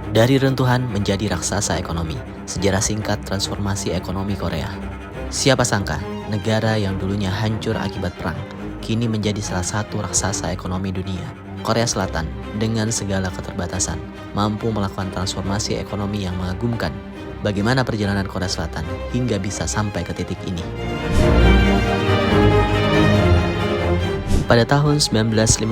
Dari runtuhan menjadi raksasa ekonomi, sejarah singkat transformasi ekonomi Korea. Siapa sangka, negara yang dulunya hancur akibat perang, kini menjadi salah satu raksasa ekonomi dunia. Korea Selatan, dengan segala keterbatasan, mampu melakukan transformasi ekonomi yang mengagumkan. Bagaimana perjalanan Korea Selatan hingga bisa sampai ke titik ini? Pada tahun 1950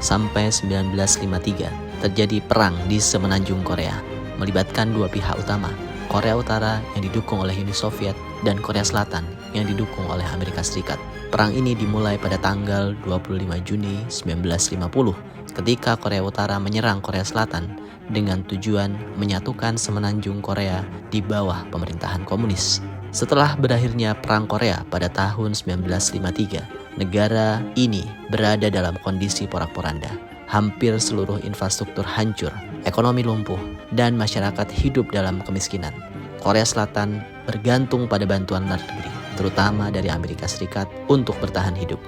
sampai 1953, terjadi perang di semenanjung Korea, melibatkan dua pihak utama, Korea Utara yang didukung oleh Uni Soviet dan Korea Selatan yang didukung oleh Amerika Serikat. Perang ini dimulai pada tanggal 25 Juni 1950 ketika Korea Utara menyerang Korea Selatan dengan tujuan menyatukan semenanjung Korea di bawah pemerintahan komunis. Setelah berakhirnya Perang Korea pada tahun 1953, negara ini berada dalam kondisi porak-poranda. Hampir seluruh infrastruktur hancur, ekonomi lumpuh, dan masyarakat hidup dalam kemiskinan. Korea Selatan bergantung pada bantuan luar negeri, terutama dari Amerika Serikat, untuk bertahan hidup.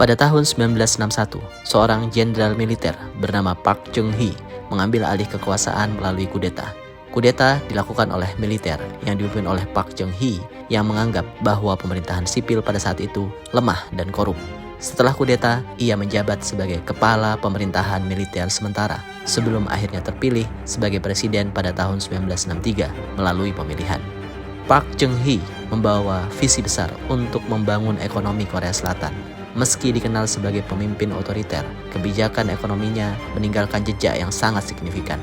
Pada tahun 1961, seorang jenderal militer bernama Park Chung-hee mengambil alih kekuasaan melalui kudeta. Kudeta dilakukan oleh militer yang dipimpin oleh Park Chung-hee yang menganggap bahwa pemerintahan sipil pada saat itu lemah dan korup. Setelah kudeta, ia menjabat sebagai kepala pemerintahan militer sementara sebelum akhirnya terpilih sebagai presiden pada tahun 1963 melalui pemilihan. Park Chung-hee membawa visi besar untuk membangun ekonomi Korea Selatan. Meski dikenal sebagai pemimpin otoriter, kebijakan ekonominya meninggalkan jejak yang sangat signifikan.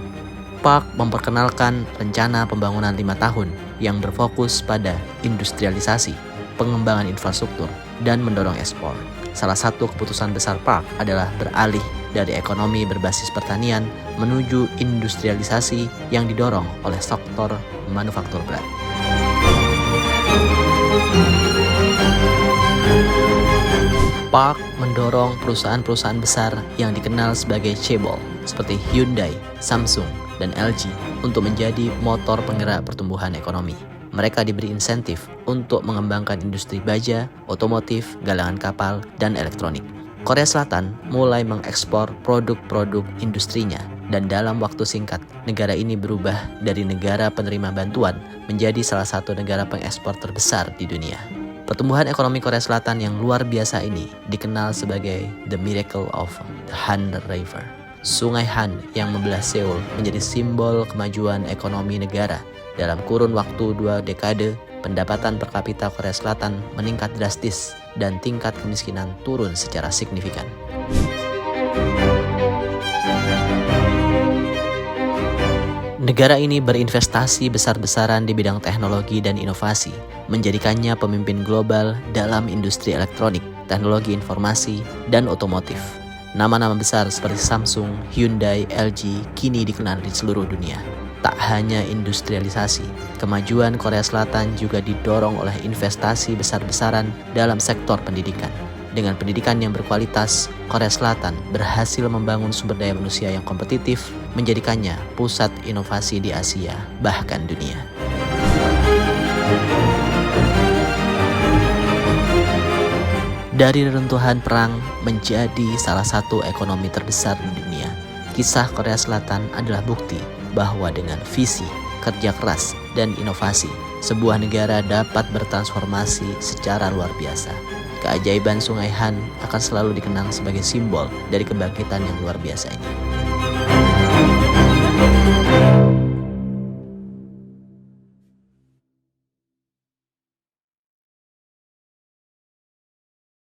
Park memperkenalkan rencana pembangunan 5 tahun yang berfokus pada industrialisasi, pengembangan infrastruktur, dan mendorong ekspor. Salah satu keputusan besar Park adalah beralih dari ekonomi berbasis pertanian menuju industrialisasi yang didorong oleh sektor manufaktur berat. Park mendorong perusahaan-perusahaan besar yang dikenal sebagai chaebol seperti Hyundai, Samsung, dan LG untuk menjadi motor penggerak pertumbuhan ekonomi. Mereka diberi insentif untuk mengembangkan industri baja, otomotif, galangan kapal, dan elektronik. Korea Selatan mulai mengekspor produk-produk industrinya, dan dalam waktu singkat, negara ini berubah dari negara penerima bantuan menjadi salah satu negara pengekspor terbesar di dunia. Pertumbuhan ekonomi Korea Selatan yang luar biasa ini dikenal sebagai The Miracle of the Han River. Sungai Han yang membelah Seoul menjadi simbol kemajuan ekonomi negara. Dalam kurun waktu 2 dekade, pendapatan per kapita Korea Selatan meningkat drastis dan tingkat kemiskinan turun secara signifikan. Negara ini berinvestasi besar-besaran di bidang teknologi dan inovasi, menjadikannya pemimpin global dalam industri elektronik, teknologi informasi, dan otomotif. Nama-nama besar seperti Samsung, Hyundai, LG kini dikenal di seluruh dunia. Tak hanya industrialisasi, kemajuan Korea Selatan juga didorong oleh investasi besar-besaran dalam sektor pendidikan. Dengan pendidikan yang berkualitas, Korea Selatan berhasil membangun sumber daya manusia yang kompetitif, menjadikannya pusat inovasi di Asia, bahkan dunia. Dari reruntuhan perang menjadi salah satu ekonomi terbesar di dunia, kisah Korea Selatan adalah bukti bahwa dengan visi, kerja keras, dan inovasi, sebuah negara dapat bertransformasi secara luar biasa. Keajaiban Sungai Han akan selalu dikenang sebagai simbol dari kebangkitan yang luar biasa ini.